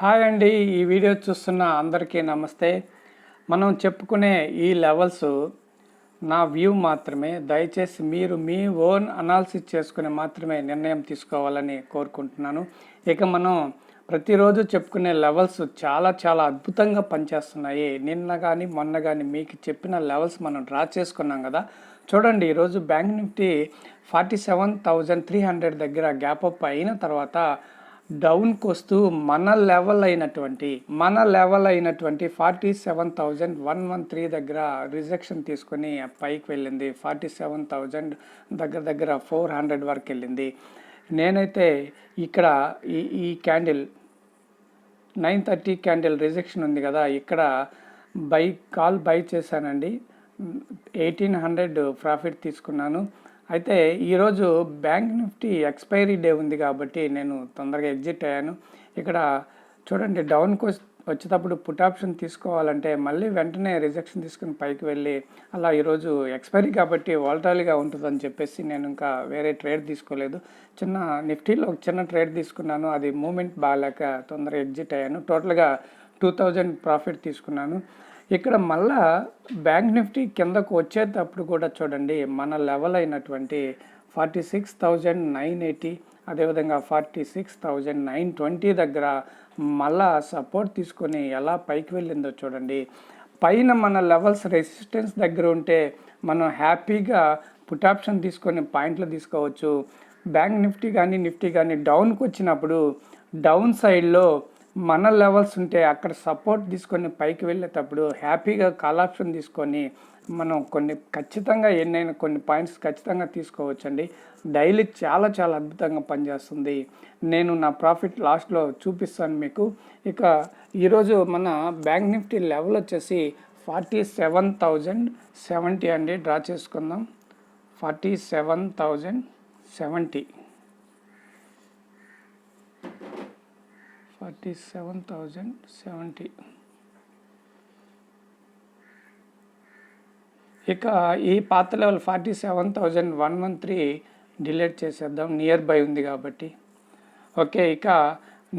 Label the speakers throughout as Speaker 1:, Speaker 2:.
Speaker 1: Hi అండి. ఈ video చూస్తున్న అందరికీ నమస్తే. మనం చెప్పుకునే ఈ లెవెల్స్ నా వ్యూ మాత్రమే. దయచేసి మీరు మీ ఓన్ అనాలిసిస్ చేసుకుని మాత్రమే నిర్ణయం తీసుకోవాలని కోరుకుంటున్నాను. ఇక మనం ప్రతిరోజు చెప్పుకునే లెవెల్స్ చాలా అద్భుతంగా పనిచేస్తున్నాయి. నిన్న కానీ మొన్న కానీ మీకు చెప్పిన లెవెల్స్ మనం డ్రా చేసుకున్నాం కదా. చూడండి, ఈరోజు బ్యాంక్ నిఫ్టీ 47,300 దగ్గర గ్యాప్ అప్ అయిన తర్వాత డౌన్కి వస్తూ మన లెవెల్ అయినటువంటి 47,113 దగ్గర రిజెక్షన్ తీసుకొని పైకి వెళ్ళింది. 47,000 దగ్గర 400 వరకు వెళ్ళింది. నేనైతే ఇక్కడ ఈ క్యాండిల్ 9:30 క్యాండిల్ రిజెక్షన్ ఉంది కదా, ఇక్కడ బై చేశానండి. 1800 ప్రాఫిట్ తీసుకున్నాను. అయితే ఈరోజు బ్యాంక్ నిఫ్టీ ఎక్స్పైరీ డే ఉంది కాబట్టి నేను తొందరగా ఎగ్జిట్ అయ్యాను. ఇక్కడ చూడండి, డౌన్కి వచ్చేటప్పుడు పుట్ ఆప్షన్ తీసుకోవాలంటే మళ్ళీ వెంటనే రిజెక్షన్ తీసుకుని పైకి వెళ్ళి అలా ఈరోజు ఎక్స్పైరీ కాబట్టి వాలటాలిటీగా ఉంటుందని చెప్పేసి నేను ఇంకా వేరే ట్రేడ్ తీసుకోలేదు. నిఫ్టీలో ఒక చిన్న ట్రేడ్ తీసుకున్నాను. అది మూమెంట్ బాగాలేక తొందరగా ఎగ్జిట్ అయ్యాను. టోటల్గా 2000 ప్రాఫిట్ తీసుకున్నాను. ఇక్కడ మళ్ళా బ్యాంక్ నిఫ్టీ కిందకు వచ్చేటప్పుడు కూడా చూడండి, మన లెవెల్ అయినటువంటి 46,980 అదేవిధంగా 46,920 దగ్గర మళ్ళా సపోర్ట్ తీసుకొని ఎలా పైకి వెళ్ళిందో చూడండి. పైన మన లెవెల్స్ రెసిస్టెన్స్ దగ్గర ఉంటే మనం హ్యాపీగా పుట్ ఆప్షన్ తీసుకొని పాయింట్లు తీసుకోవచ్చు. బ్యాంక్ నిఫ్టీ కానీ డౌన్కి వచ్చినప్పుడు డౌన్ సైడ్లో మన లెవెల్స్ ఉంటే అక్కడ సపోర్ట్ తీసుకొని పైకి వెళ్ళేటప్పుడు హ్యాపీగా కాల్ ఆప్షన్ తీసుకొని మనం ఖచ్చితంగా ఎన్నైనా కొన్ని పాయింట్స్ ఖచ్చితంగా తీసుకోవచ్చండి. డైలీ చాలా అద్భుతంగా పనిచేస్తుంది. నేను నా ప్రాఫిట్ లాస్ట్లో చూపిస్తాను మీకు. ఇక ఈరోజు మన బ్యాంక్ నిఫ్టీ లెవెల్ వచ్చేసి 47,070 అండి. డ్రా చేసుకుందాం. 47,070 47,070. ఇక ఈ పాత లెవెల్ 47,113 డిలీట్ చేసేద్దాం, నియర్ బై ఉంది కాబట్టి. ఓకే, ఇక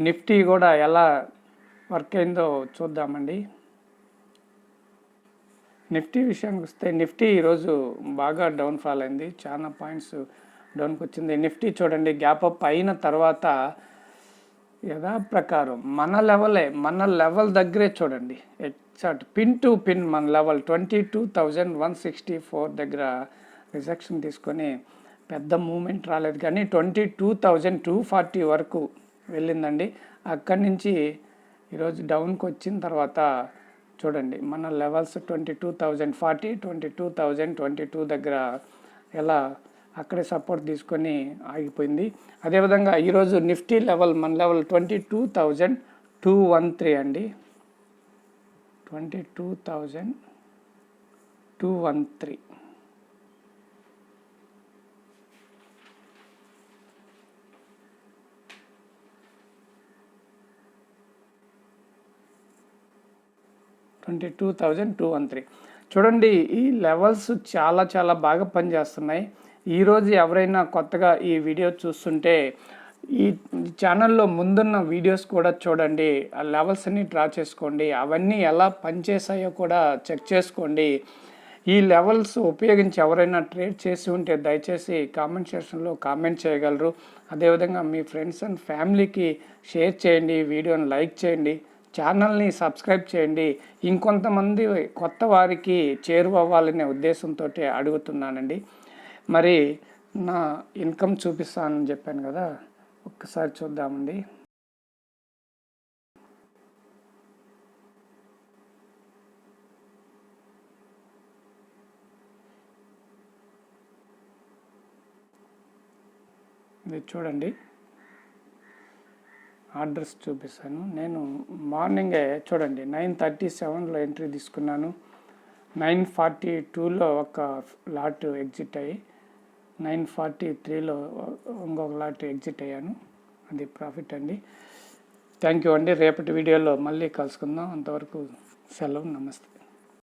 Speaker 1: నిఫ్టీ కూడా ఎలా వర్క్ అయిందో చూద్దామండి. నిఫ్టీ విషయానికి వస్తే నిఫ్టీ ఈరోజు బాగా డౌన్ఫాల్ అయింది. చాలా పాయింట్స్ డౌన్కి వచ్చింది. నిఫ్టీ చూడండి, గ్యాప్ అప్ అయిన తర్వాత యథాప్రకారం మన లెవెల్ దగ్గరే చూడండి, ఎగ్జాక్ట్ పిన్ టు పిన్ మన లెవెల్ 22,164 దగ్గర రిజెక్షన్ తీసుకొని పెద్ద మూమెంట్ రాలేదు, కానీ 22,240 వరకు వెళ్ళిందండి. అక్కడి నుంచి ఈరోజు డౌన్కి వచ్చిన తర్వాత చూడండి, మన లెవెల్స్ 22,040 22,022 దగ్గర ఎలా అక్కడే సపోర్ట్ తీసుకొని ఆగిపోయింది. అదేవిధంగా ఈరోజు నిఫ్టీ లెవెల్ మన లెవెల్ 22,213 అండి. 22,213. చూడండి, ఈ లెవెల్స్ చాలా బాగా పనిచేస్తున్నాయి. ఈరోజు ఎవరైనా కొత్తగా ఈ వీడియో చూస్తుంటే ఈ ఛానల్లో ముందున్న వీడియోస్ కూడా చూడండి. ఆ లెవెల్స్ అన్ని డ్రా చేసుకోండి. అవన్నీ ఎలా పనిచేసాయో కూడా చెక్ చేసుకోండి. ఈ లెవెల్స్ ఉపయోగించి ఎవరైనా ట్రేడ్ చేసి ఉంటే దయచేసి కామెంట్ సెక్షన్లో కామెంట్ చేయగలరు. అదేవిధంగా మీ ఫ్రెండ్స్ అండ్ ఫ్యామిలీకి షేర్ చేయండి, వీడియోని లైక్ చేయండి, ఛానల్ని సబ్స్క్రైబ్ చేయండి. ఇంకొంతమంది కొత్త వారికి చేరువవ్వాలనే ఉద్దేశంతో అడుగుతున్నానండి. మరి నా ఇన్కమ్ చూపిస్తానని చెప్పాను కదా, ఒక్కసారి చూద్దామండి. ఇది చూడండి, ఆర్డర్స్ చూపిస్తాను. నేను మార్నింగే చూడండి 9:37లో ఎంట్రీ తీసుకున్నాను. 9:42లో ఒక లాట్ ఎగ్జిట్ అయ్యి 9:43లో ఇంకొక లాట్ ఎగ్జిట్ అయ్యాను. అది ప్రాఫిట్ అండి. థ్యాంక్ యూ అండి. రేపటి వీడియోలో మళ్ళీ కలుసుకుందాం. అంతవరకు సెలవు, నమస్తే.